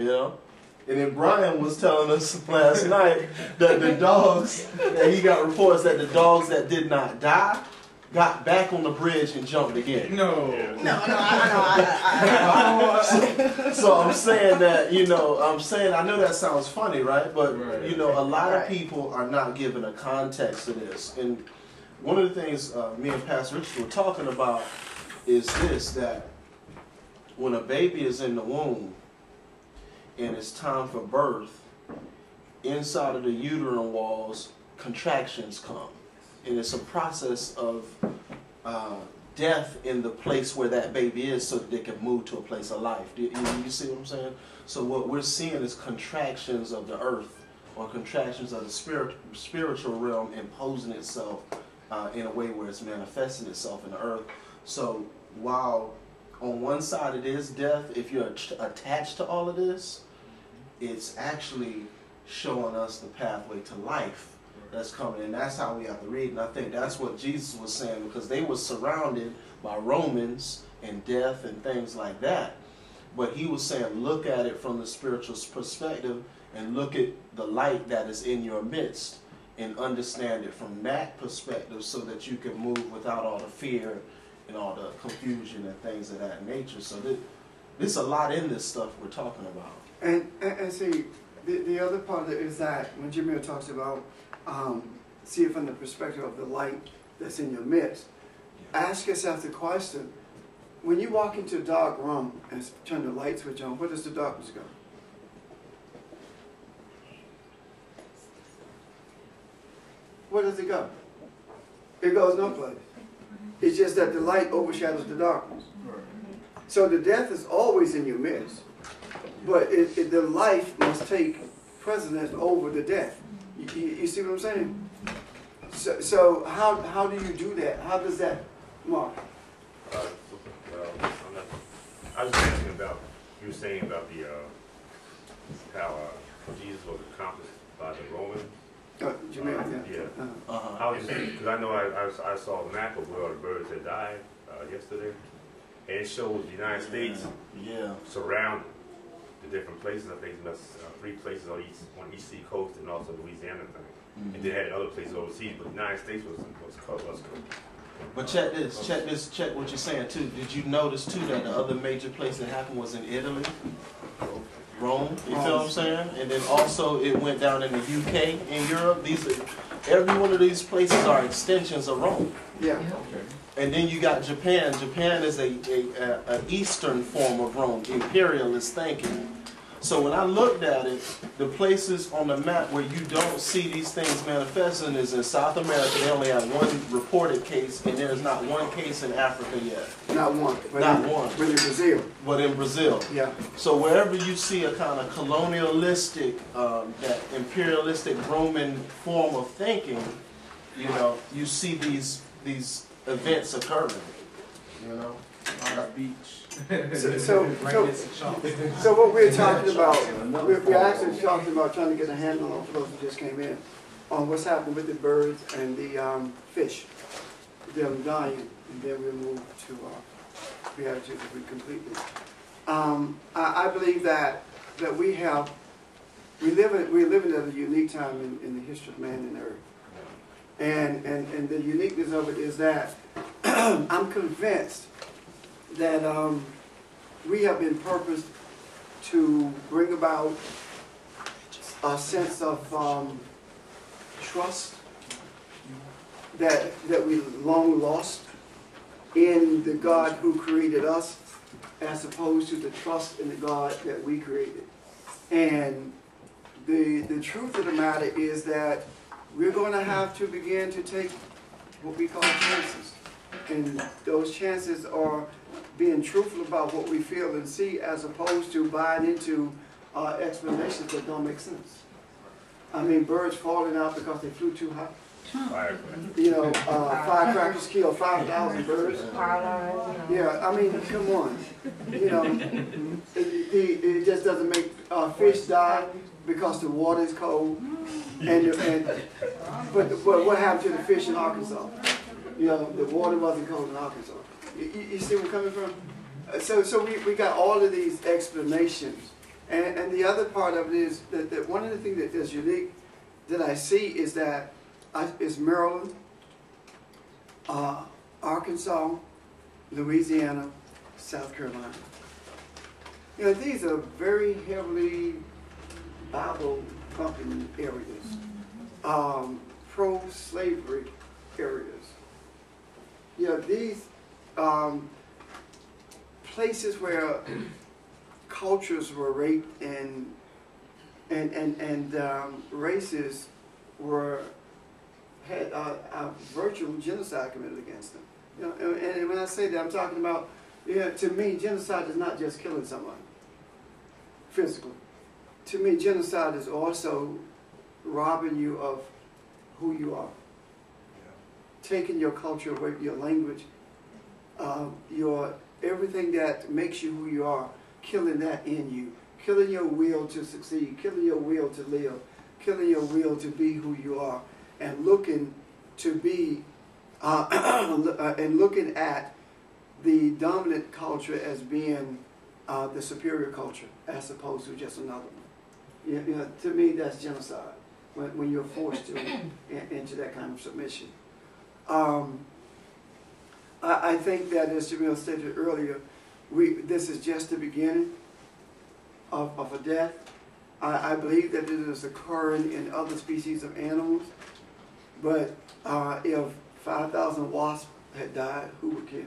Yeah. And then Brian was telling us last night that the dogs, that he got reports that the dogs that did not die got back on the bridge and jumped again. No. So I'm saying that, you know, I know that sounds funny, right? But, you know, a lot of people are not given a context to this. And one of the things me and Pastor Richard were talking about is this, that when a baby is in the womb and it's time for birth, inside of the uterine walls, contractions come. And it's a process of death in the place where that baby is so that they can move to a place of life. You see what I'm saying? So what we're seeing is contractions of the earth, or contractions of the spiritual realm imposing itself in a way where it's manifesting itself in the earth. So while on one side it is death, if you're attached to all of this, it's actually showing us the pathway to life that's coming, and that's how we have to read. And I think that's what Jesus was saying, because they were surrounded by Romans and death and things like that. But he was saying, look at it from the spiritual perspective and look at the light that is in your midst and understand it from that perspective so that you can move without all the fear and all the confusion and things of that nature. So there's a lot in this stuff we're talking about. And see, the other part of it is that when Jamil talks about see it from the perspective of the light that's in your midst, ask yourself the question, when you walk into a dark room and turn the light switch on, where does the darkness go? Where does it go? It goes no place. It's just that the light overshadows the darkness. So the death is always in your midst, but the life must take precedence over the death. You see what I'm saying? So how do you do that? How does that, Mark? I was just asking about, you were saying about the how Jesus was accomplished by the Romans. Jamaica, yeah. I was just, because I know I saw a map of where all the birds had died yesterday, and it shows the United States surrounded the different places. I think there's 3 places on each sea coast, and also Louisiana thing. And they had other places overseas, but the United States was covered. But check what you're saying too. Did you notice too that the other major place that happened was in Italy? Rome, you feel what I'm saying? And then also it went down in the UK, in Europe. Every one of these places are extensions of Rome. Yeah. And then you got Japan. Japan is an Eastern form of Rome, imperialist thinking. So when I looked at it, the places on the map where you don't see these things manifesting is in South America. They only have 1 reported case, and there's not 1 case in Africa yet. Not one. Not one. But in Brazil. But in Brazil. Yeah. So wherever you see a kind of colonialistic, that imperialistic Roman form of thinking, you know, you see these events occurring, you know, on the beach. So what we're talking about, we're actually talking about trying to get a handle on, for those who just came in, on what's happening with the birds and the fish, them dying, and then we'll move to Beatitudes if we complete this. I believe that we're living at a unique time in the history of man and earth. And the uniqueness of it is that I'm convinced that we have been purposed to bring about a sense of trust that we long lost in the God who created us, as opposed to the trust in the God that we created. And the truth of the matter is that we're going to have to begin to take what we call chances. And those chances are being truthful about what we feel and see, as opposed to buying into explanations that don't make sense. I mean, birds falling out because they flew too high. You know, firecrackers kill 5,000 birds. Yeah, I mean, come on. You know, it just doesn't make fish die because the water is cold. But what happened to the fish in Arkansas? You know, the water wasn't cold in Arkansas. You see where I'm coming from? So we got all of these explanations And the other part of it is that one of the things that is unique that I see is that is Maryland, Arkansas, Louisiana, South Carolina. You know, these are very heavily Bible-thumping areas, pro-slavery areas. You know, these places where cultures were raped and races had a virtual genocide committed against them. You know, and when I say that, I'm talking about, to me, genocide is not just killing someone physically. To me, genocide is also robbing you of who you are, taking your culture away, your language, your everything that makes you who you are, killing that in you, killing your will to succeed, killing your will to live, killing your will to be who you are, and looking to be, and looking at the dominant culture as being the superior culture, as opposed to just another one. You know, to me, that's genocide, when you're forced to into that kind of submission. I think that, as Jamil stated earlier, this is just the beginning of a death. I believe that it is occurring in other species of animals, but if 5,000 wasps had died, who would care?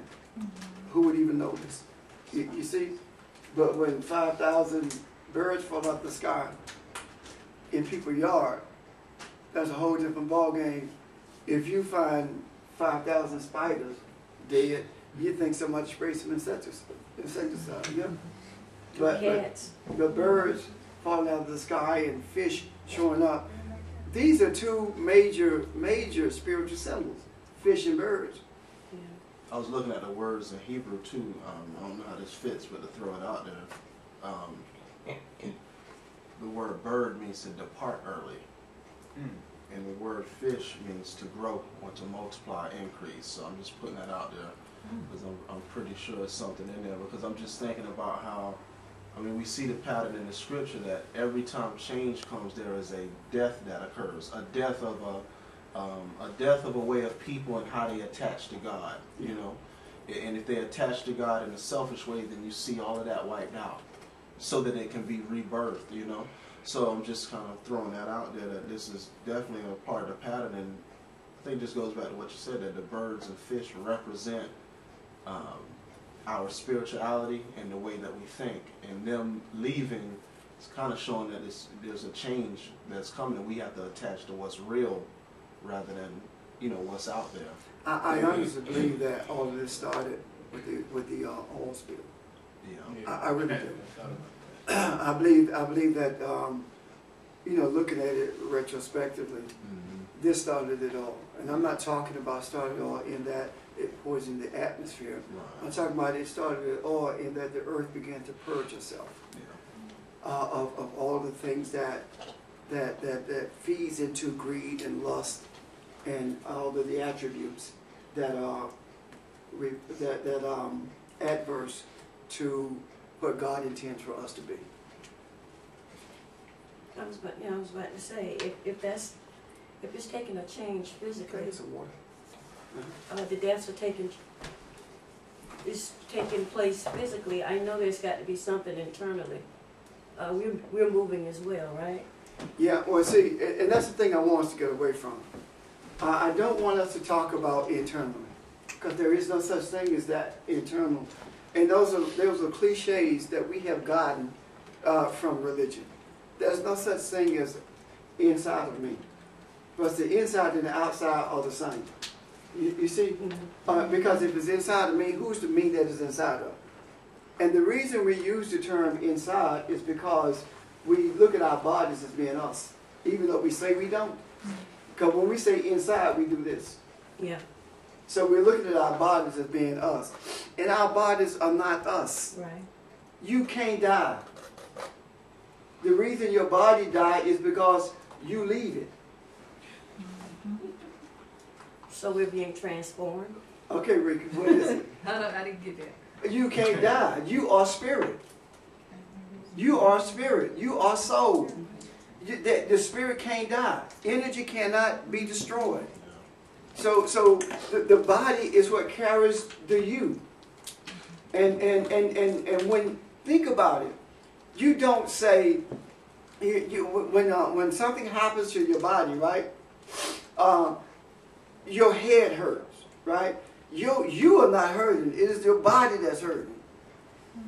Who would even notice? You see? But when 5,000 birds fall out the sky in people's yard, that's a whole different ball game. If you find 5,000 spiders dead, you think somebody sprayed some insecticide. Yeah? But the birds falling out of the sky and fish showing up, these are two major spiritual symbols, fish and birds. I was looking at the words in Hebrew too. I don't know how this fits, but to throw it out there. The word bird means to depart early. And the word fish means to grow or to multiply, increase. So I'm just putting that out there because I'm pretty sure it's something in there, because I'm just thinking about how, I mean, we see the pattern in the scripture that every time change comes, there is a death that occurs, a death of a way of people and how they attach to God, you know. And if they attach to God in a selfish way, then you see all of that wiped out so that it can be rebirthed, you know. So I'm just kind of throwing that out there, that this is definitely a part of the pattern. And I think this goes back to what you said, that the birds and fish represent our spirituality and the way that we think. And them leaving is kind of showing that there's a change that's coming, and we have to attach to what's real rather than, you know, what's out there. I honestly believe that all of this started with the oil spill. Yeah. I really do. I believe that, you know, looking at it retrospectively, this started it all. And I'm not talking about started it all in that it poisoned the atmosphere. Right. I'm talking about it started it all in that the earth began to purge itself of all the things that feeds into greed and lust and all of the attributes that are adverse to what God intends for us to be. I was about to say, if it's taking a change physically, the deaths are taking place physically. I know there's got to be something internally. We're moving as well, right? Yeah. Well, see, and that's the thing I want us to get away from. I don't want us to talk about internally, because there is no such thing as that internal. And those are cliches that we have gotten from religion. There's no such thing as inside of me. But the inside and the outside are the same. You see? Because if it's inside of me, who's the me that is inside of? And the reason we use the term inside is because we look at our bodies as being us, even though we say we don't. Because when we say inside, we do this. Yeah. So we're looking at our bodies as being us. And our bodies are not us. Right. You can't die. The reason your body died is because you leave it. So we're being transformed? Okay, Ricky, what is it? I didn't get that. You can't die. You are spirit. You are spirit. You are soul. The spirit can't die. Energy cannot be destroyed. So the body is what carries the you. And when, think about it, you don't say, when something happens to your body, right? Your head hurts, right? You are not hurting. It is your body that's hurting.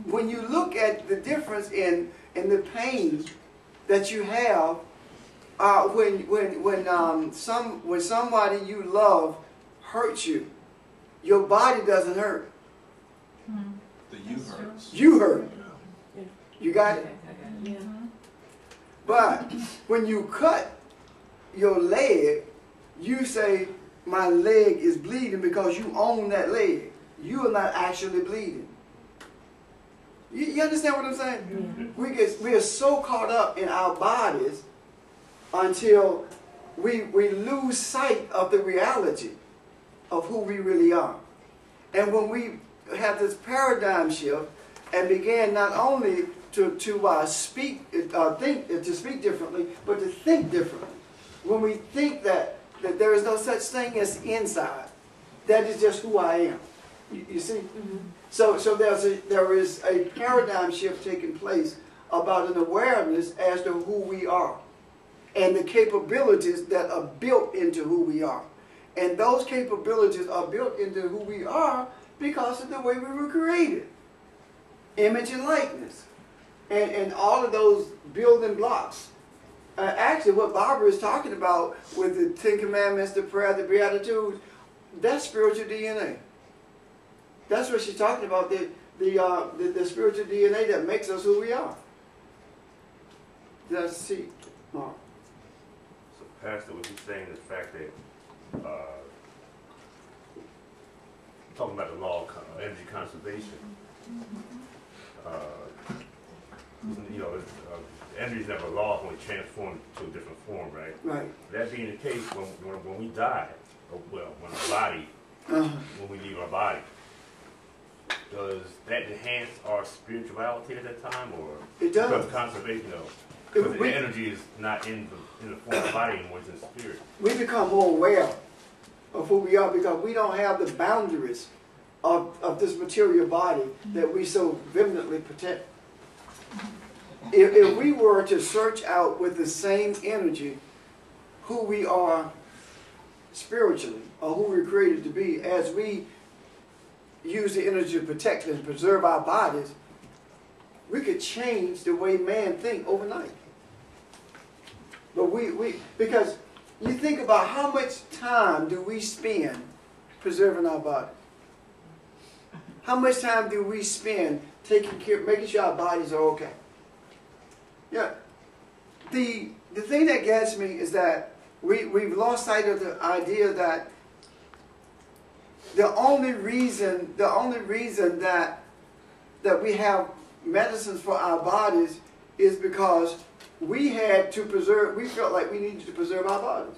When you look at the difference in the pain that you have, when somebody you love hurts you, your body doesn't hurt. The you hurts. You hurt. You got it? Yeah. But when you cut your leg, you say, my leg is bleeding because you own that leg. You are not actually bleeding. You understand what I'm saying? Yeah. We are so caught up in our bodies until we lose sight of the reality of who we really are. And when we have this paradigm shift and began not only to speak differently, but to think differently. When we think that there is no such thing as inside, that is just who I am. You see? Mm-hmm. So there is a paradigm shift taking place about an awareness as to who we are and the capabilities that are built into who we are. And those capabilities are built into who we are because of the way we were created. Image and likeness. And all of those building blocks. Actually, what Barbara is talking about with the Ten Commandments, the prayer, the Beatitudes, that's spiritual DNA. That's what she's talking about, the spiritual DNA that makes us who we are. Let's see, Mark. So, Pastor, what he's saying is the fact that, talking about the law of energy conservation, energy is never lost when we transform to a different form, right? Right. That being the case, when we die, when our body, when we leave our body, does that enhance our spirituality at that time, or it does? Because conservation, because the energy is not in the form of the body anymore; it's in spirit. We become more aware of who we are because we don't have the boundaries of this material body that we so vehemently protect. If we were to search out with the same energy who we are spiritually, or who we're created to be, as we use the energy to protect and preserve our bodies, we could change the way man thinks overnight. But because you think about how much time do we spend preserving our body? How much time do we spend taking care, making sure our bodies are okay? Yeah. The thing that gets me is that we've lost sight of the idea that the only reason that we have medicines for our bodies is because we felt like we needed to preserve our bodies.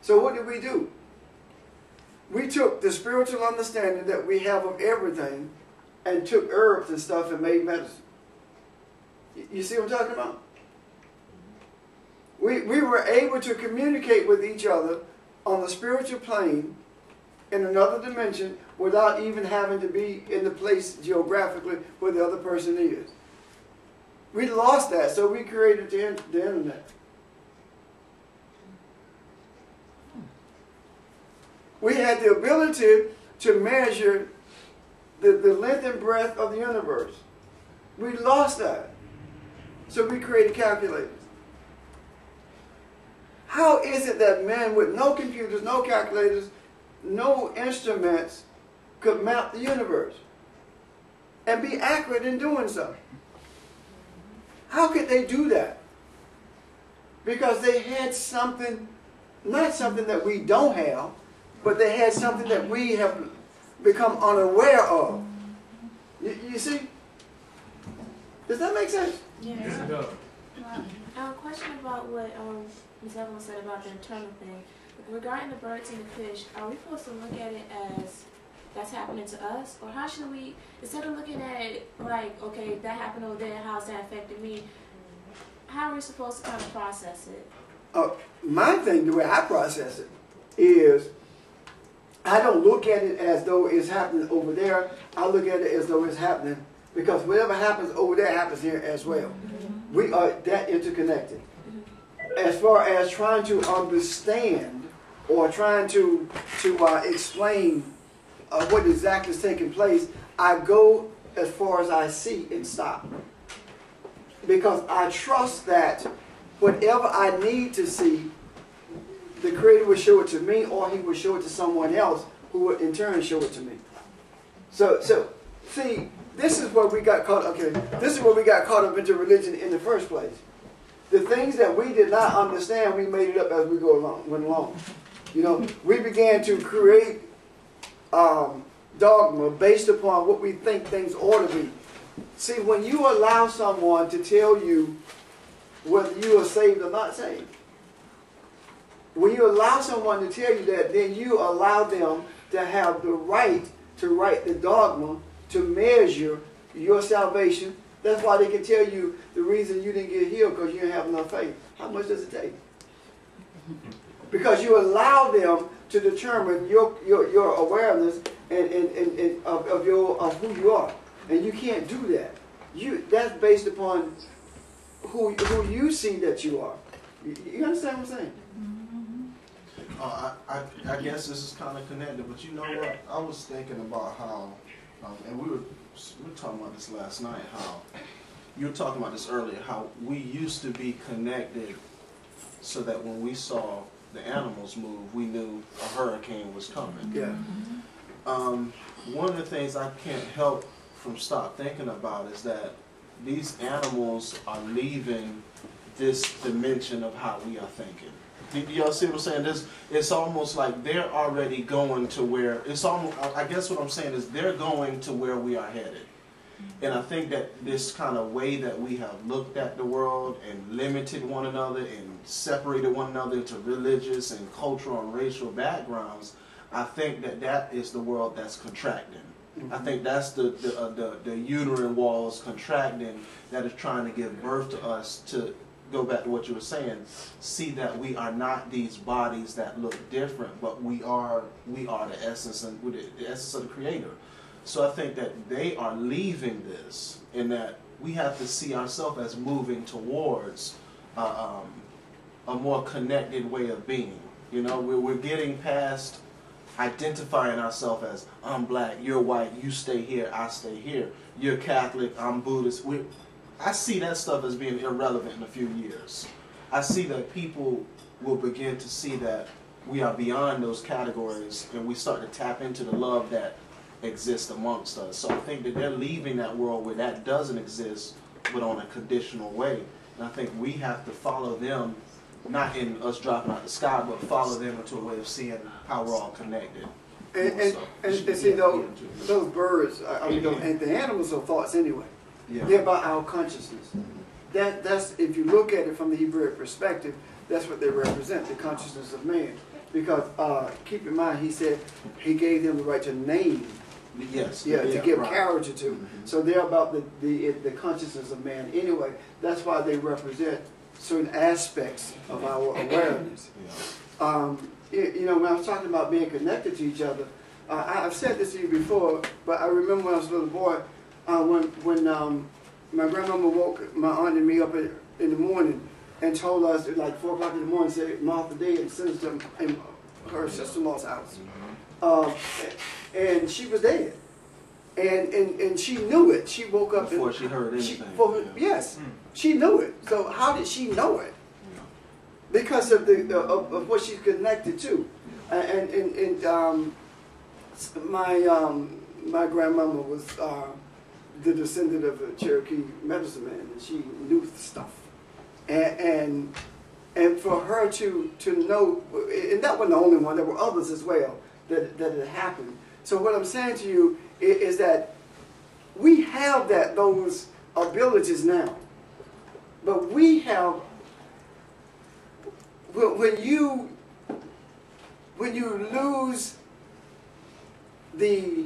So what did we do? We took the spiritual understanding that we have of everything and took herbs and stuff and made medicine. You see what I'm talking about? We were able to communicate with each other on the spiritual plane in another dimension without even having to be in the place geographically where the other person is. We lost that, so we created the internet. We had the ability to measure the length and breadth of the universe. We lost that. So we created calculators. How is it that men with no computers, no calculators, no instruments could map the universe and be accurate in doing so? How could they do that? Because they had something, not something that we don't have, but they had something that we have become unaware of. You see? Does that make sense? Yes. it does. A question about what Ms. Evelyn said about the internal thing. Regarding the birds and the fish, are we supposed to look at it as that's happening to us? Or how should we, instead of looking at it like, okay, that happened over there, how's that affected me? How are we supposed to kind of process it? My thing, the way I process it, is I don't look at it as though it's happening over there. I look at it as though it's happening, because whatever happens over there happens here as well. We are that interconnected. As far as trying to understand or trying to explain what exactly is taking place, I go as far as I see and stop. Because I trust that whatever I need to see, the Creator will show it to me, or He will show it to someone else who will in turn show it to me. So see, this is where we got caught. Okay, this is where we got caught up into religion in the first place. The things that we did not understand, we made it up as we went along. You know, we began to create dogma based upon what we think things ought to be. See, when you allow someone to tell you whether you are saved or not saved, when you allow someone to tell you that, then you allow them to have the right to write the dogma to measure your salvation. That's why they can tell you the reason you didn't get healed because you didn't have enough faith. How much does it take? Because you allow them to determine your awareness of who you are. And you can't do that. That's based upon who you see that you are. You understand what I'm saying? I guess this is kind of connected, but you know what? I was thinking about how, and we were talking about this last night, how you were talking about this earlier, how we used to be connected so that when we saw the animals move, we knew a hurricane was coming. Yeah. One of the things I can't help from stop thinking about is that these animals are leaving this dimension of how we are thinking. Do y'all see what I'm saying? It's almost like they're already going to where, it's almost, I guess what I'm saying is they're going to where we are headed. And I think that this kind of way that we have looked at the world and limited one another and separated one another into religious and cultural and racial backgrounds, I think that is the world that's contracting. I think that's the uterine walls contracting that is trying to give birth to us to go back to what you were saying, see that we are not these bodies that look different, but we are the essence and the essence of the Creator. So I think that they are leaving this, in that we have to see ourselves as moving towards a more connected way of being. You know, we're getting past identifying ourselves as, I'm black, you're white, you stay here, I stay here. You're Catholic, I'm Buddhist. I see that stuff as being irrelevant in a few years. I see that people will begin to see that we are beyond those categories and we start to tap into the love that exists amongst us. So I think that they're leaving that world where that doesn't exist, but on a conditional way. And I think we have to follow them, not in us dropping out the sky, but follow them into a way of seeing how we're all connected. And see, those birds, and the animals are thoughts anyway. Yeah. They're about our consciousness. That's if you look at it from the Hebrew perspective, that's what they represent, the consciousness of man. Because keep in mind, he said he gave them the right to name. Yes. Yeah, to give character to. Mm-hmm. So they're about the consciousness of man anyway. That's why they represent certain aspects of our awareness. Yeah. You know, when I was talking about being connected to each other, I've said this to you before, but I remember when I was a little boy, when my grandmama woke my aunt and me up in the morning and told us at like 4 o'clock in the morning, said Martha dead, and sent us to her sister-in-law's house. And she was dead. And she knew it. She woke up before she heard anything. Yes, she knew it. So how did she know it? Because of of what she's connected to. My grandmama was the descendant of a Cherokee medicine man, and she knew stuff. And for her to know, and that wasn't the only one, there were others as well that had happened. So what I'm saying to you is that we have those abilities now. But we have, when you lose the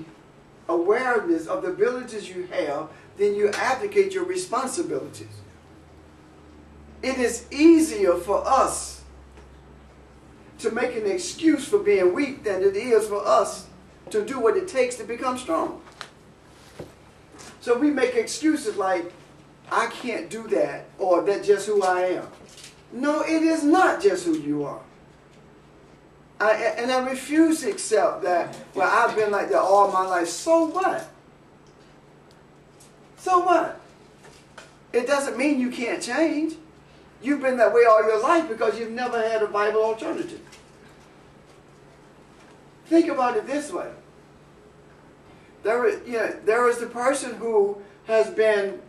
awareness of the abilities you have, then you abdicate your responsibilities. It is easier for us to make an excuse for being weak than it is for us to do what it takes to become strong. So we make excuses like, I can't do that, or that's just who I am. No, it is not just who you are. And I refuse to accept that, well, I've been like that all my life. So what? So what? It doesn't mean you can't change. You've been that way all your life because you've never had a Bible alternative. Think about it this way. There is the person who has been,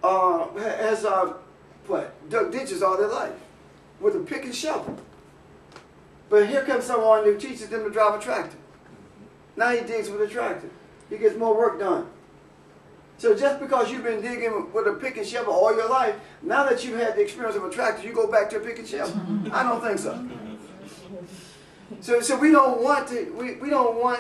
dug ditches all their life with a pick and shovel. But here comes someone who teaches them to drive a tractor. Now he digs with a tractor. He gets more work done. So just because you've been digging with a pick and shovel all your life, now that you've had the experience of a tractor, you go back to a pick and shovel. I don't think so. So we don't want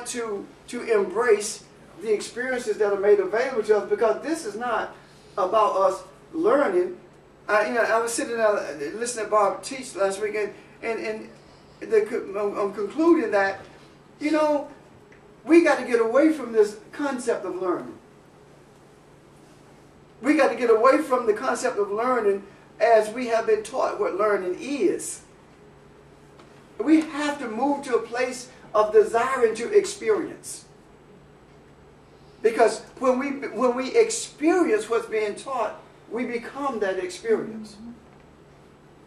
to embrace the experiences that are made available to us, because this is not about us learning. I was sitting there listening to Bob teach last week, and I'm concluding that, we got to get away from this concept of learning. We got to get away from the concept of learning as we have been taught what learning is. We have to move to a place of desiring to experience. Because when we experience what's being taught, we become that experience.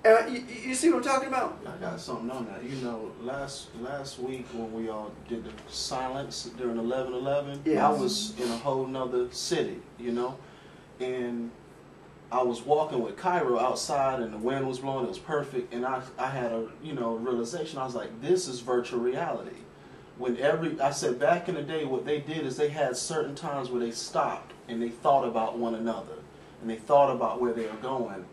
You see what I'm talking about? I got something on that. Last week when we all did the silence during 11/11, yes. I was in a whole nother city, and I was walking with Cairo outside, and the wind was blowing. It was perfect, and I had a realization. I was like, this is virtual reality. I said back in the day, what they did is they had certain times where they stopped and they thought about one another, and they thought about where they were going.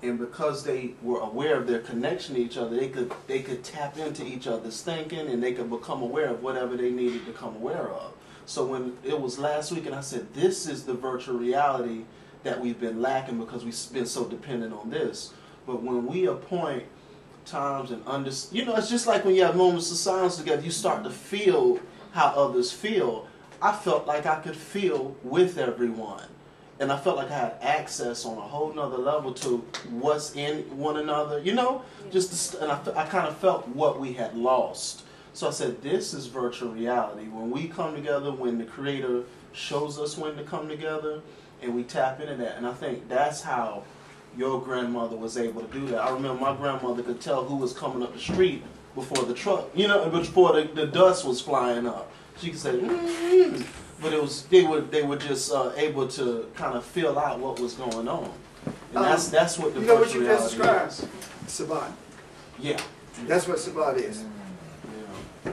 And because they were aware of their connection to each other, they could tap into each other's thinking, and they could become aware of whatever they needed to become aware of. So when it was last week, and I said, this is the virtual reality that we've been lacking because we've been so dependent on this. But when we appoint times and it's just like when you have moments of silence together, you start to feel how others feel. I felt like I could feel with everyone. And I felt like I had access on a whole nother level to what's in one another, and I kind of felt what we had lost. So I said, this is virtual reality. When we come together, when the Creator shows us when to come together, and we tap into that. And I think that's how your grandmother was able to do that. I remember my grandmother could tell who was coming up the street before the truck, before the dust was flying up. She could say, but they were just able to kind of feel out what was going on, and that's what the virtual reality is. Sabbat. Yeah, that's what Sabbat is. Yeah,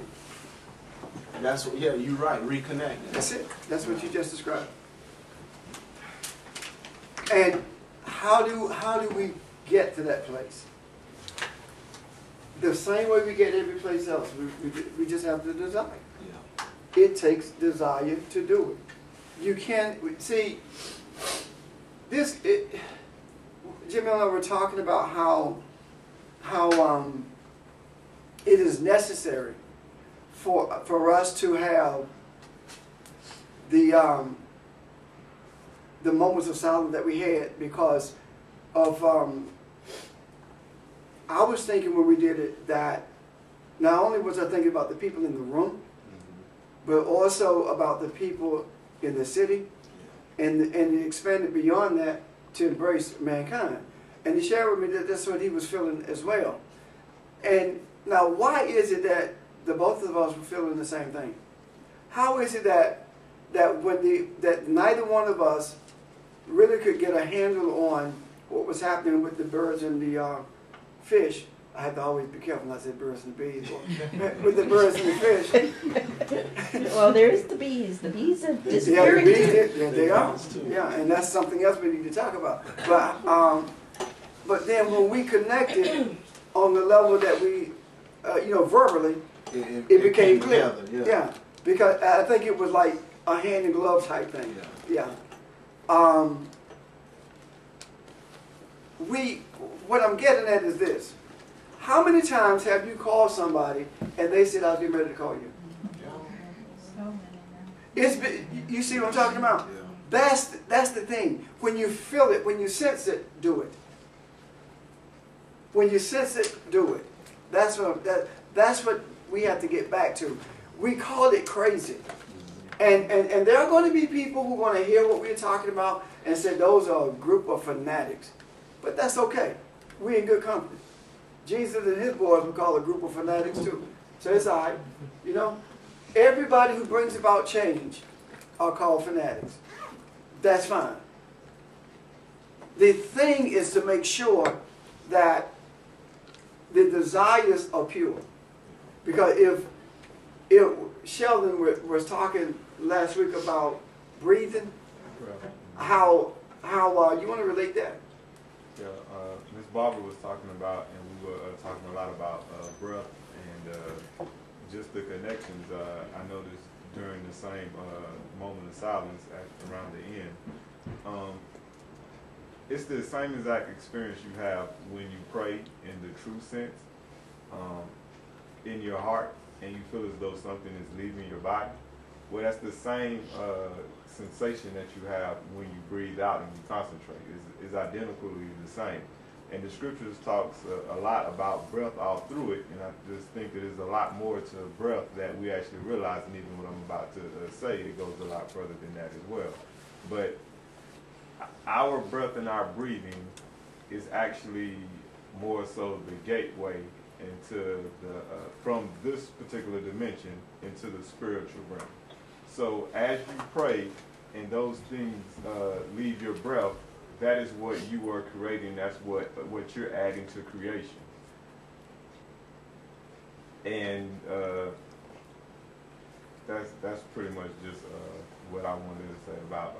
that's what. Yeah, you're right. Reconnect. That's it. That's what you just described. And how do we get to that place? The same way we get every place else. We just have the desire. It takes desire to do it. You can't see this. Jimmy and I were talking about how it is necessary for us to have the moments of silence that we had because of. I was thinking when we did it that not only was I thinking about the people in the room, but also about the people in the city, and expanded beyond that to embrace mankind. And he shared with me that that's what he was feeling as well. And now, why is it that the both of us were feeling the same thing? How is it that neither one of us really could get a handle on what was happening with the birds and the fish? I have to always be careful not to say birds and the bees. With the birds and the fish. Well, there's the bees. The bees are disappearing too. They are. Yeah, and that's something else we need to talk about. But then when we connected on the level that we, verbally, it became clear. Together, yeah. Because I think it was like a hand and glove type thing. Yeah. What I'm getting at is this. How many times have you called somebody and they said, I was getting ready to call you? You see what I'm talking about? That's the thing. When you feel it, when you sense it, do it. When you sense it, do it. That's what we have to get back to. We call it crazy. And there are going to be people who are going to hear what we're talking about and say those are a group of fanatics. But that's okay. We're in good company. Jesus and his boys would call a group of fanatics too. So it's all right. You know, everybody who brings about change are called fanatics. That's fine. The thing is to make sure that the desires are pure. Because if Sheldon was talking last week about breathing, how you want to relate that? Yeah, Ms. Barber was talking about, and we were talking a lot about breath and just the connections. I noticed during the same moment of silence around the end, it's the same exact experience you have when you pray in the true sense, in your heart, and you feel as though something is leaving your body. Well, that's the same sensation that you have when you breathe out and you concentrate. Is identically the same. And the scriptures talks a lot about breath all through it, and I just think that there's a lot more to breath that we actually realize, and even what I'm about to say, it goes a lot further than that as well. But our breath and our breathing is actually more so the gateway into the from this particular dimension into the spiritual realm. So as you pray and those things leave your breath, that is what you are creating. That's what you're adding to creation. And that's pretty much just what I wanted to say about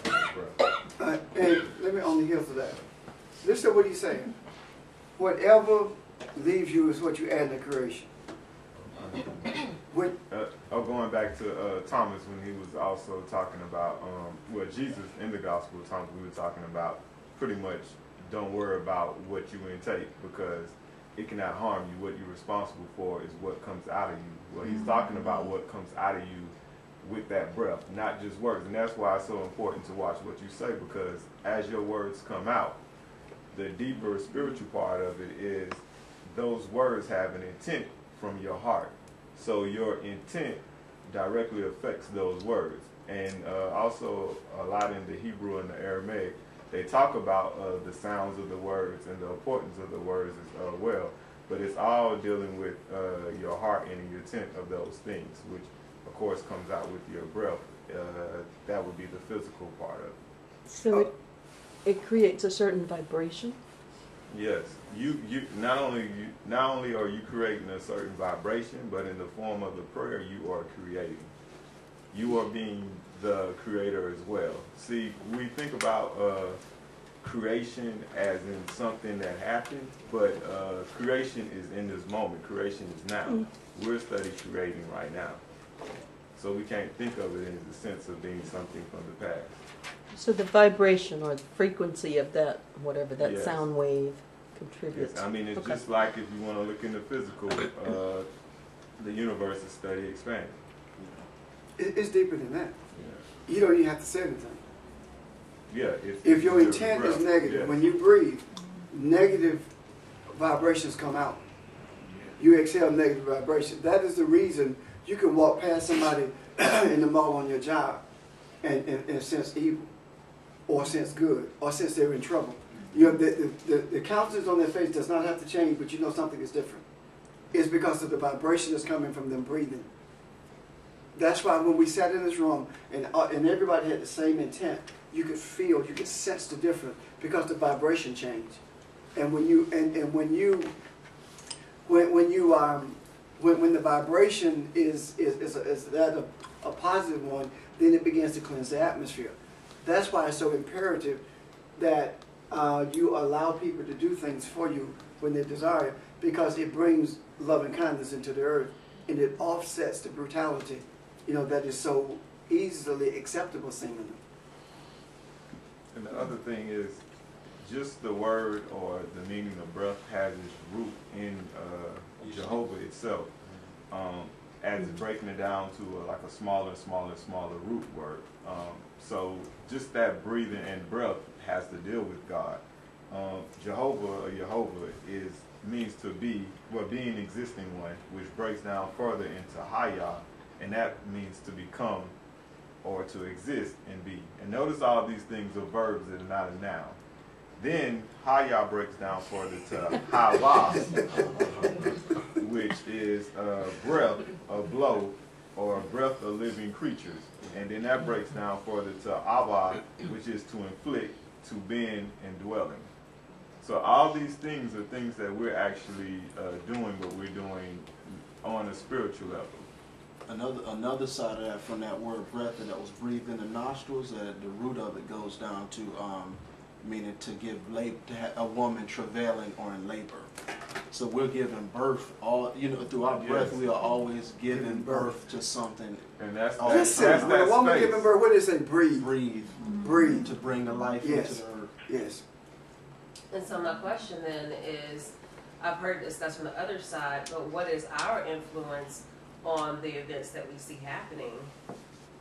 breath. And let me on the heels of that. Listen to what he's saying. Whatever leaves you is what you add to creation. Going back to Thomas when he was also talking about, Jesus in the Gospel of Thomas, we were talking about pretty much don't worry about what you intake because it cannot harm you. What you're responsible for is what comes out of you. Well, he's talking about what comes out of you with that breath, not just words. And that's why it's so important to watch what you say, because as your words come out, the deeper spiritual part of it is those words have an intent from your heart. So your intent directly affects those words. And also a lot in the Hebrew and the Aramaic, they talk about the sounds of the words and the importance of the words as well. But it's all dealing with your heart and the intent of those things, which of course comes out with your breath. That would be the physical part of it. So it creates a certain vibration? Yes, you not only are you creating a certain vibration, but in the form of the prayer you are creating. You are being the creator as well. See, we think about creation as in something that happened, but creation is in this moment. Creation is now. We're studying creating right now. So we can't think of it in the sense of being something from the past. So the vibration or the frequency of that, whatever that Yes. sound wave contributes. Yes. I mean, it's just like if you want to look in the physical, the universe is steady expanding. It's deeper than that. Yeah. You don't even have to say anything. Yeah. If your intent is negative, yes. when you breathe, negative vibrations come out. You exhale negative vibration. That is the reason you can walk past somebody in the mall on your job and sense evil, or sense good, or sense they're in trouble. You know, the countenance on their face does not have to change, but you know something is different. It's because of the vibration that's coming from them breathing. That's why when we sat in this room and everybody had the same intent, you could feel, you could sense the difference because the vibration changed. And when the vibration is that a positive one, then it begins to cleanse the atmosphere. That's why it's so imperative that you allow people to do things for you when they desire, because it brings love and kindness into the earth, and it offsets the brutality that is so easily acceptable seemingly. And the other thing is, just the word or the meaning of breath has its root in Jehovah itself. As breaking it down to like a smaller root word. So just that breathing and breath has to deal with God. Jehovah or Yehovah means to be, being existing one, which breaks down further into Hayah, and that means to become or to exist and be. And notice all these things are verbs that are not a noun. Then Hayah breaks down further to Hava, which is breath, a blow, or breath of living creatures. And then that breaks down further to Abba, which is to inflict, to bend, and dwelling. So all these things are things that we're actually doing, but we're doing on a spiritual level. Another side of that, from that word breath, that was breathed in the nostrils, that the root of it goes down to meaning to give labor, to have a woman travailing or in labor. So we're giving birth through our breath. We are always giving birth to something. And that's when a woman giving birth, what does it say? Breathe. Breathe to bring the life into the earth. Yes. And so my question then is, I've heard discussed from the other side, but what is our influence on the events that we see happening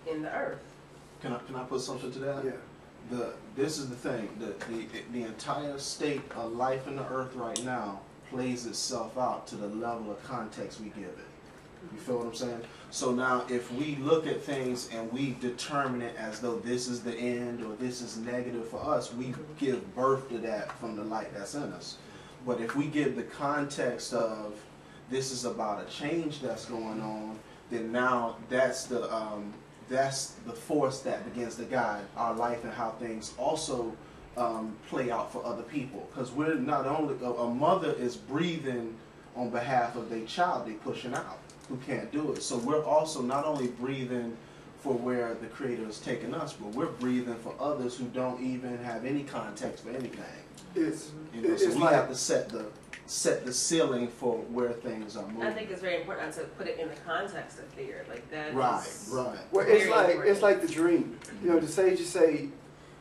in the earth? Can I put something to that? Yeah. This is the thing. The entire state of life in the earth right now plays itself out to the level of context we give it. You feel what I'm saying? So now if we look at things and we determine it as though this is the end or this is negative for us, we give birth to that from the light that's in us. But if we give the context of this is about a change that's going on, then now that's the force that begins to guide our life and how things also play out for other people. Because we're not only, a mother is breathing on behalf of their child they're pushing out, who can't do it. So we're also not only breathing for where the Creator is taking us, but we're breathing for others who don't even have any context for anything. So we have to set the ceiling for where things are moving. I think it's very important to put it in the context of fear, like that. Right. Well, it's like the dream. The sages say,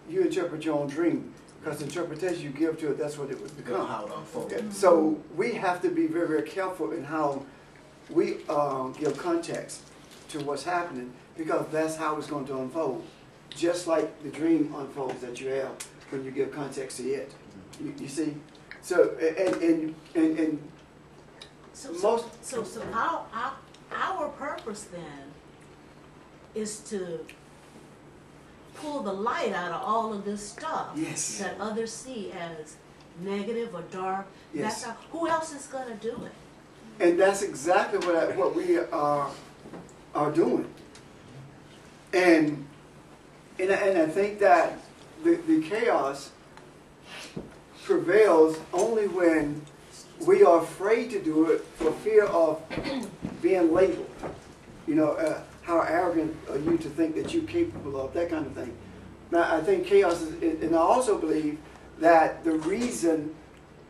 you interpret your own dream, because the interpretation you give to it, that's what it would become. How it unfolds. So we have to be very, very careful in how we give context to what's happening, because that's how it's going to unfold. Just like the dream unfolds that you have when you give context to it. You see? So so our purpose then is to pull the light out of all of this stuff that others see as negative or dark. Yes. That's who else is going to do it? And that's exactly what we are doing. And I think that the chaos prevails only when we are afraid to do it for fear of being labeled. How arrogant are you to think that you're capable of that kind of thing. Now, I think chaos is, and I also believe that the reason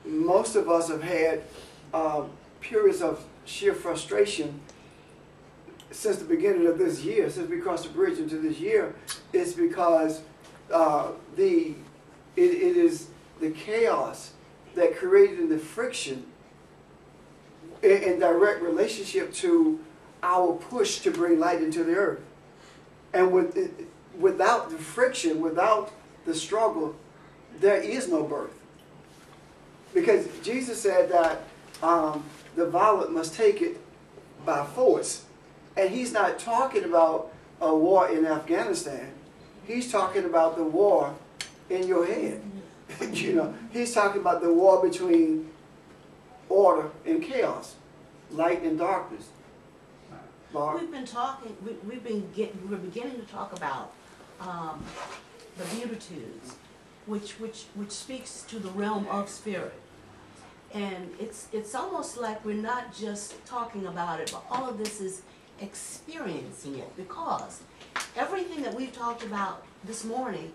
most of us have had periods of sheer frustration since the beginning of this year, since we crossed the bridge into this year, is because it is the chaos that created the friction in direct relationship to our push to bring light into the earth. And without the friction, without the struggle, there is no birth. Because Jesus said that the violent must take it by force. And he's not talking about a war in Afghanistan. He's talking about the war in your head. He's talking about the war between order and chaos, light and darkness. We've been talking. We're beginning to talk about the Beatitudes, which speaks to the realm of spirit, and it's almost like we're not just talking about it, but all of this is experiencing it, because everything that we've talked about this morning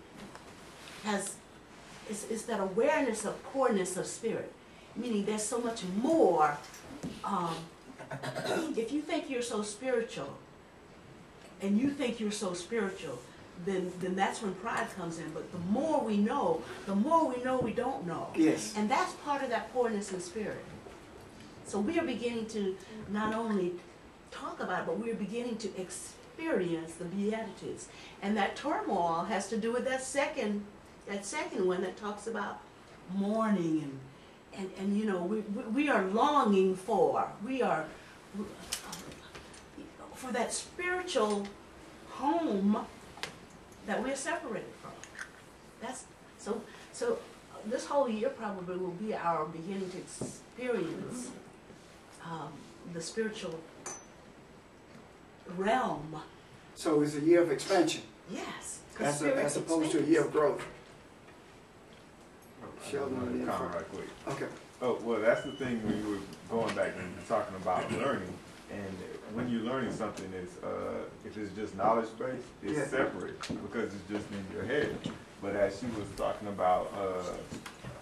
is that awareness of poorness of spirit, meaning there's so much more. If you think you're so spiritual, and you think you're so spiritual, then that's when pride comes in. But the more we know we don't know. Yes. And that's part of that poorness in spirit. So we are beginning to not only talk about it, but we're beginning to experience the Beatitudes. And that turmoil has to do with that second one that talks about mourning and you know, we are longing for that spiritual home that we're separated from. That's so this whole year probably will be our beginning to experience the spiritual realm. So it's a year of expansion. Yes. As opposed to a year of growth. Sheldon, comment right quick. Okay. Oh, well, that's the thing when you were going back and talking about learning. And when you're learning something, if it's just knowledge based, it's separate because it's just in your head. But as she was talking about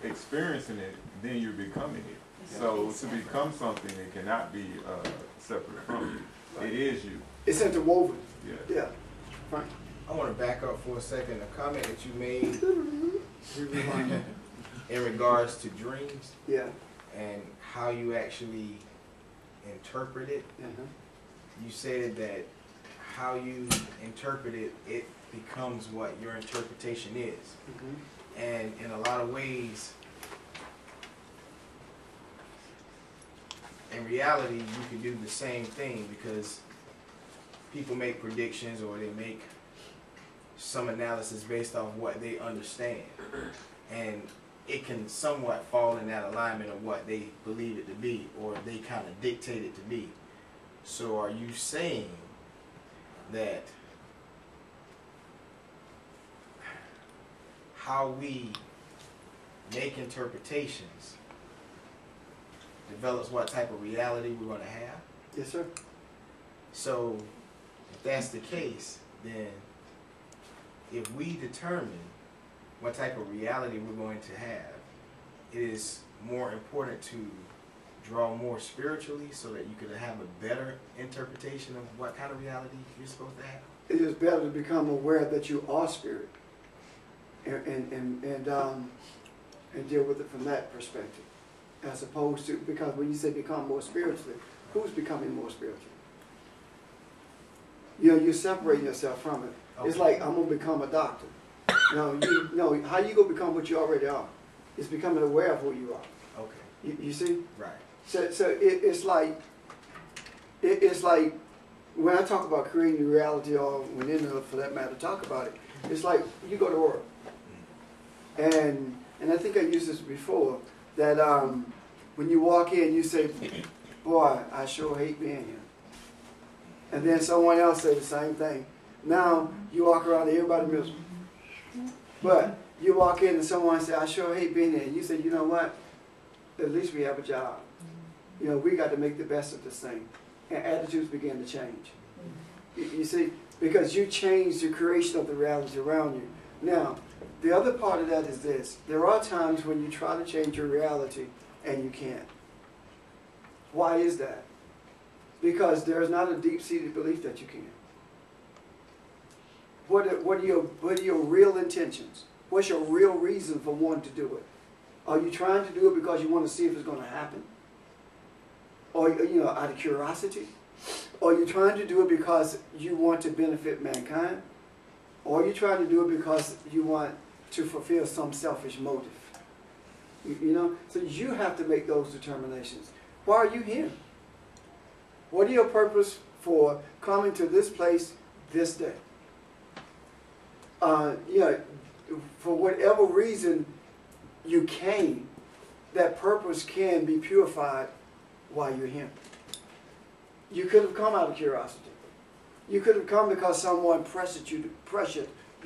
experiencing it, then you're becoming it. So to become something, it cannot be separate from you. It is you. It's interwoven. Yeah. Fine. I want to back up for a second. A comment that you made in regards to dreams. Yeah. And how you actually interpret it. You said that how you interpret it, it becomes what your interpretation is. And in a lot of ways, in reality, you can do the same thing because people make predictions or they make some analysis based off what they understand. And it can somewhat fall in that alignment of what they believe it to be or they kind of dictate it to be. So are you saying that how we make interpretations develops what type of reality we're going to have? Yes, sir. So if that's the case, then if we determine what type of reality we're going to have, it is more important to draw more spiritually so that you could have a better interpretation of what kind of reality you're supposed to have. It is better to become aware that you are spirit and deal with it from that perspective, as opposed to, because when you say become more spiritually, who's becoming more spiritual? You know, you're separating yourself from it. Okay. It's like, I'm going to become a doctor. No, how you going to become what you already are? It's becoming aware of who you are. Okay. You see? Right. So it's like when I talk about creating reality, or when anyone for that matter talk about it, it's like you go to work. And I think I used this before, that when you walk in, you say, boy, I sure hate being here. And then someone else say the same thing. Now you walk around and everybody miserable. But you walk in and someone say, I sure hate being here. And you say, you know what? At least we have a job. You know, we got to make the best of this thing. And attitudes begin to change. You see? Because you change the creation of the reality around you. Now, the other part of that is this. There are times when you try to change your reality and you can't. Why is that? Because there is not a deep-seated belief that you can. What are your real intentions? What's your real reason for wanting to do it? Are you trying to do it because you want to see if it's going to happen? Or, you know, out of curiosity? Or are you trying to do it because you want to benefit mankind? Or are you trying to do it because you want to fulfill some selfish motive? You know? So you have to make those determinations. Why are you here? What are your purpose for coming to this place this day? You know, for whatever reason you came, that purpose can be purified while you're here. You could have come out of curiosity. You could have come because someone pressured you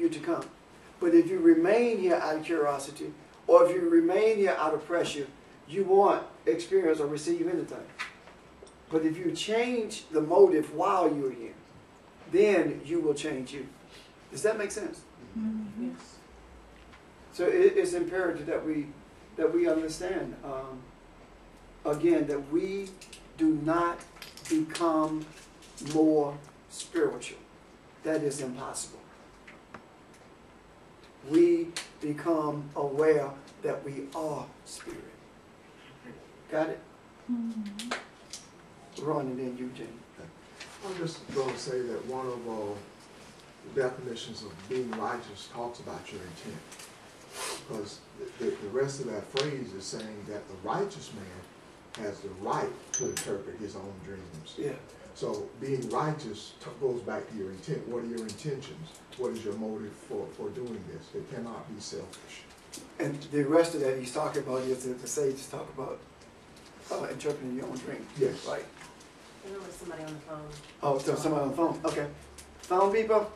to come. But if you remain here out of curiosity, or if you remain here out of pressure, you won't experience or receive anything. But if you change the motive while you're here, then you will change you. Does that make sense? Mm-hmm. Yes. So it's imperative that we understand, again, that we do not become more spiritual. that is impossible. We become aware that we are spirit. Got it? Ron and then Eugene. I'm just going to say that one of the definitions of being righteous talks about your intent. Because the rest of that phrase is saying that the righteous man has the right to interpret his own dreams. Yeah. So being righteous goes back to your intent. What are your intentions? What is your motive for doing this? It cannot be selfish. And the rest of that he's talking about is the sages talk about interpreting your own dream. Yes. Right. I know there's somebody on the phone. Oh, so somebody on the phone. Okay. Phone people?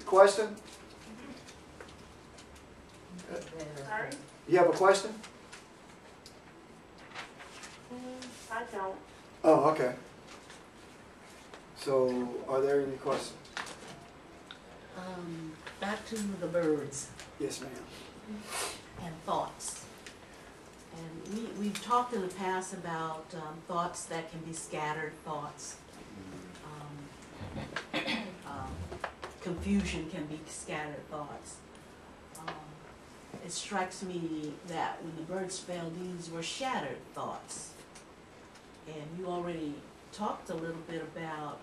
Question? Sorry? You have a question? I don't. Oh, okay. So, are there any questions? Back to the birds Yes, ma'am. and thoughts. And we've talked in the past about thoughts that can be scattered thoughts. Confusion can be scattered thoughts. It strikes me that when the birds fell, these were shattered thoughts. And you already talked a little bit about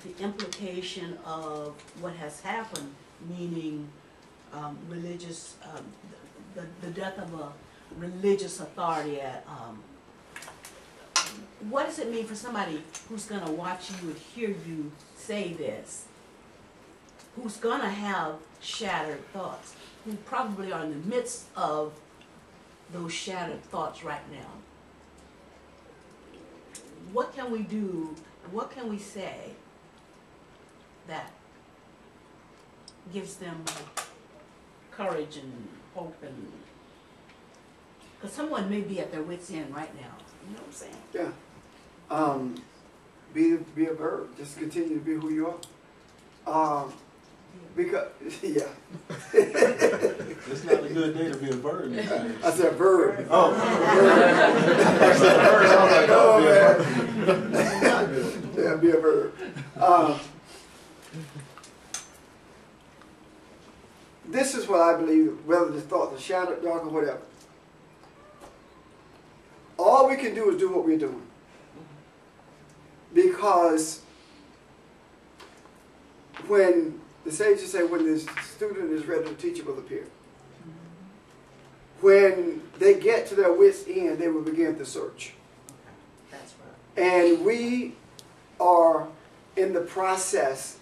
the implication of what has happened, meaning religious, the death of a religious authority. What does it mean for somebody who's going to watch you and hear you say this, who's going to have shattered thoughts, who probably are in the midst of those shattered thoughts right now? What can we do, what can we say that gives them courage and hope? And because someone may be at their wit's end right now, you know what I'm saying? Yeah. Be a bird. Just continue to be who you are. Because, yeah. It's not a good day to be a bird. I said bird. Oh. I said bird. I was like, oh, yeah, be a bird. This is what I believe, whether the thoughts are shattered, dark, or whatever. All we can do is do what we're doing. Because when the sages say when the student is ready, the teacher will appear. When they get to their wit's end, they will begin to search. That's right. And we are in the process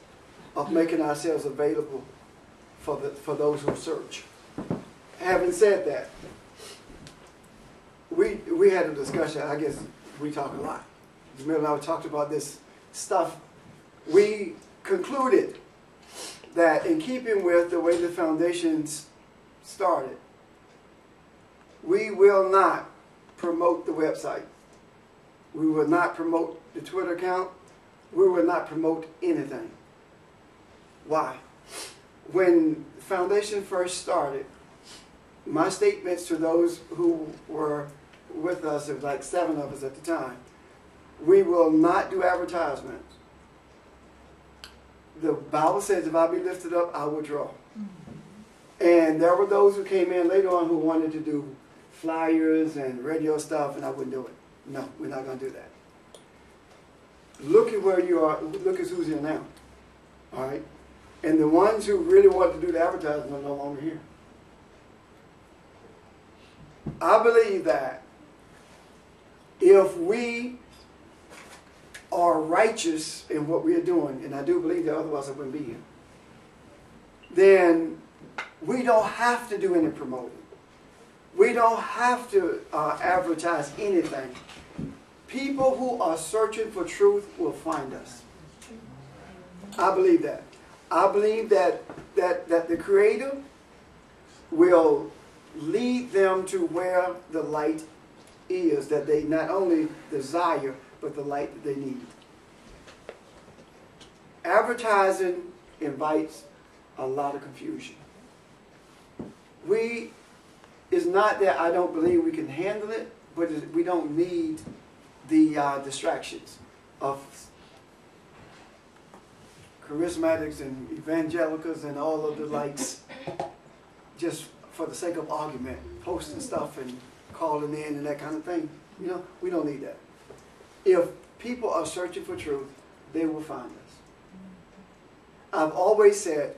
of making ourselves available for those who search. Having said that, we had a discussion. I guess we talk a lot. Jamil and I talked about this stuff. We concluded that in keeping with the way the foundations started, we will not promote the website. We will not promote the Twitter account. We will not promote anything. Why? When the foundation first started, my statements to those who were with us, there was like 7 of us at the time, we will not do advertisements. The Bible says if I be lifted up, I will draw. And there were those who came in later on who wanted to do flyers and radio stuff, and I wouldn't do it. No, we're not going to do that. Look at where you are. Look at who's here now. All right? And the ones who really want to do the advertising are no longer here. I believe that if we are righteous in what we are doing, and I do believe that otherwise I wouldn't be here, then we don't have to do any promoting. We don't have to advertise anything. People who are searching for truth will find us. I believe that. I believe that the Creator will lead them to where the light is, that they not only desire, but the light that they need. Advertising invites a lot of confusion. It's not that I don't believe we can handle it, but we don't need the distractions of charismatics and evangelicals and all of the likes, just for the sake of argument, posting stuff and calling in and that kind of thing. You know, we don't need that. If people are searching for truth, they will find us. I've always said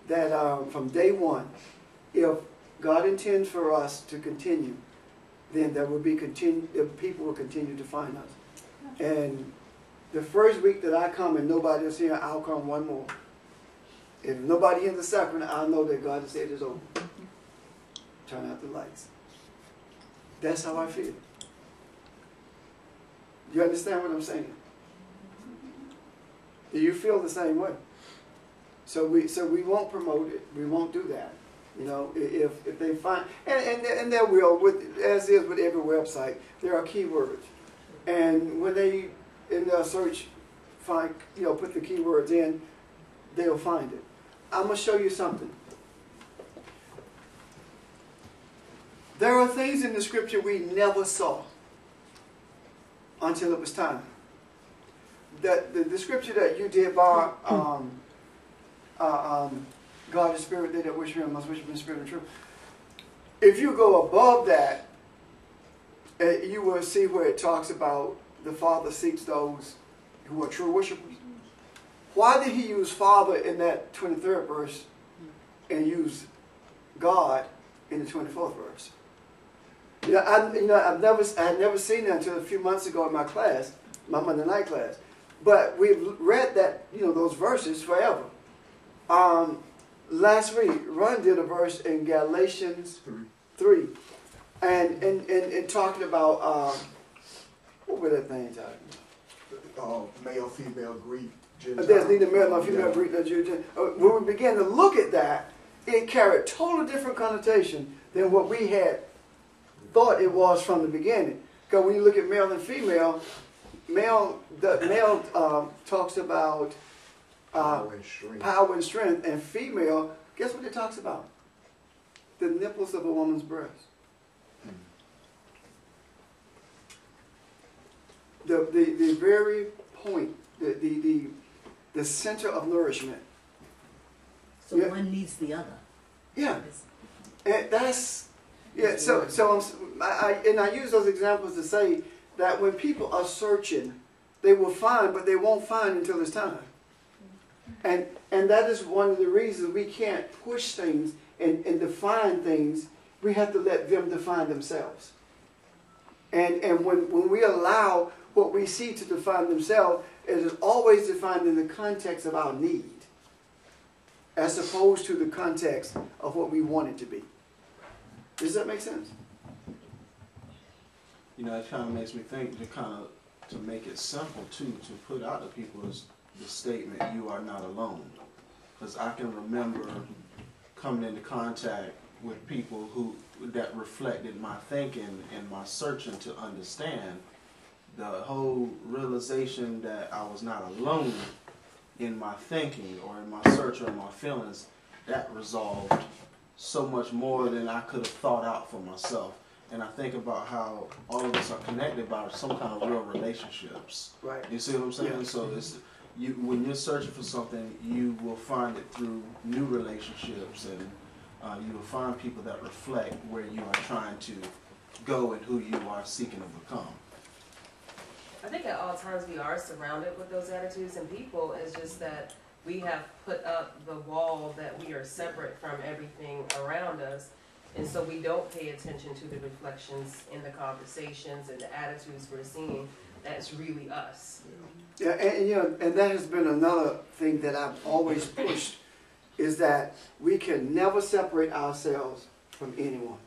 that from day one, if God intends for us to continue, then there will be people will continue to find us. And the first week that I come and nobody is here, I'll come one more. If nobody in the second, I'll know that God has said it's over. Turn out the lights. That's how I feel. You understand what I'm saying? Do you feel the same way? So we won't promote it. We won't do that. You know, if they find, and there will, as is with every website, there are keywords. And when they, in their search, find, you know, put the keywords in, they'll find it. I'm going to show you something. There are things in the scripture we never saw until it was time. The scripture that you did, Bar, God is spirit, they that worship him must worship in spirit and truth. If you go above that, you will see where it talks about the Father seeks those who are true worshipers. Why did he use Father in that 23rd verse and use God in the 24th verse? I had never seen that until a few months ago in my class, my Monday night class. But we've read that, you know, those verses forever. Last week, Ron did a verse in Galatians 3, and talking about what were the things? Male, female, Greek, Gentile. There's neither male nor female, Greek nor Jew. When we began to look at that, it carried totally different connotation than what we had thought it was from the beginning. Because when you look at male and female, male talks about power and strength, and female, guess what it talks about? The nipples of a woman's breast. The very point, the center of nourishment. So one needs the other. Yeah, and that's I use those examples to say that when people are searching, they will find, but they won't find until it's time. And that is one of the reasons we can't push things and define things. We have to let them define themselves. And when we allow what we see to define themselves, it is always defined in the context of our need, as opposed to the context of what we want it to be. Does that make sense? You know, it kind of makes me think to make it simple too, to put out to people is the statement, "You are not alone." Because I can remember coming into contact with people that reflected my thinking and my searching to understand the whole realization that I was not alone in my thinking or in my search or in my feelings. That resolved so much more than I could have thought out for myself. And I think about how all of us are connected by some kind of real relationships. Right. You see what I'm saying? Yeah. So it's when you're searching for something, you will find it through new relationships, and you will find people that reflect where you are trying to go and who you are seeking to become. I think at all times we are surrounded with those attitudes and people. It's just that we have put up the wall that we are separate from everything around us. And so we don't pay attention to the reflections in the conversations and the attitudes we're seeing. That's really us. Yeah, and you know, and that has been another thing that I've always pushed, is that we can never separate ourselves from anyone.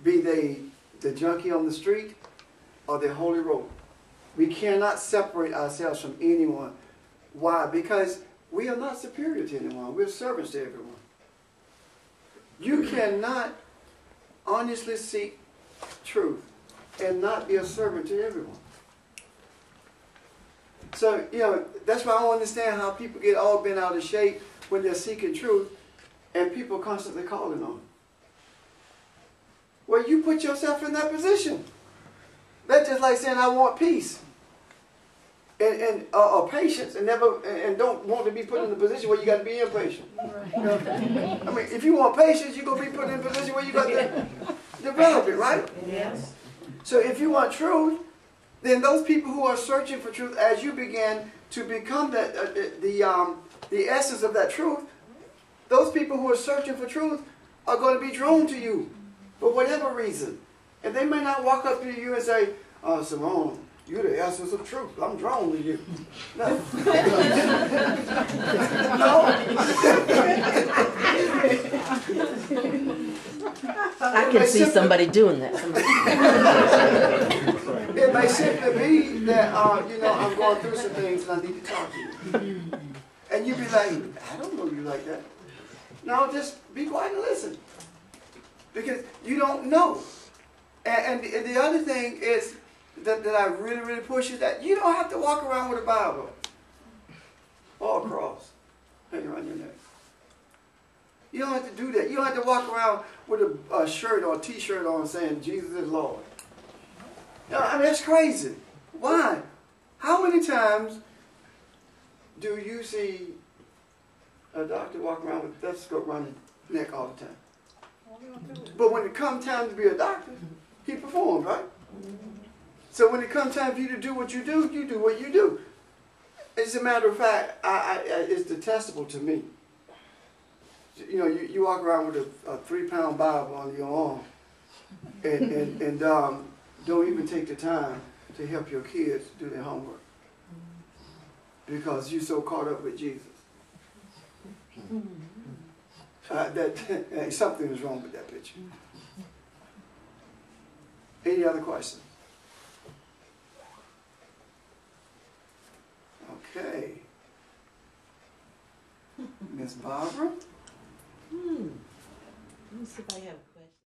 Be they the junkie on the street or the holy roller. We cannot separate ourselves from anyone. Why? Because we are not superior to anyone. We're servants to everyone. You cannot honestly seek truth and not be a servant to everyone. So, you know, that's why I don't understand how people get all bent out of shape when they're seeking truth and people are constantly calling on them. Well, you put yourself in that position. That's just like saying, I want peace. or patience and never and don't want to be put in a position where you got to be impatient. Right. You know? I mean, if you want patience, you're gonna be put in a position where you got to develop it, right? Yes. So if you want truth, then those people who are searching for truth, as you begin to become the essence of that truth, those people who are searching for truth are going to be drawn to you for whatever reason. And they may not walk up to you and say, Simone, you're the essence of truth. I'm drawn to you. No. No. I can see somebody doing that. It may simply be that, you know, I'm going through some things and I need to talk to you. And you be like, I don't know you like that. No, just be quiet and listen. Because you don't know. And the other thing is that I really, really push is that you don't have to walk around with a Bible or a cross hanging around your neck. You don't have to do that. You don't have to walk around with a shirt or a t-shirt on saying Jesus is Lord. You know, I mean, that's crazy. Why? How many times do you see a doctor walking around with a stethoscope around his neck all the time? But when it comes time to be a doctor, he performs, right? So when it comes time for you to do what you do what you do. As a matter of fact, it's detestable to me. You know, you walk around with a 3-pound Bible on your arm and don't even take the time to help your kids do their homework because you're so caught up with Jesus. Something is wrong with that picture. Any other questions? Okay. Miss Barbara? Let me see if I have a question.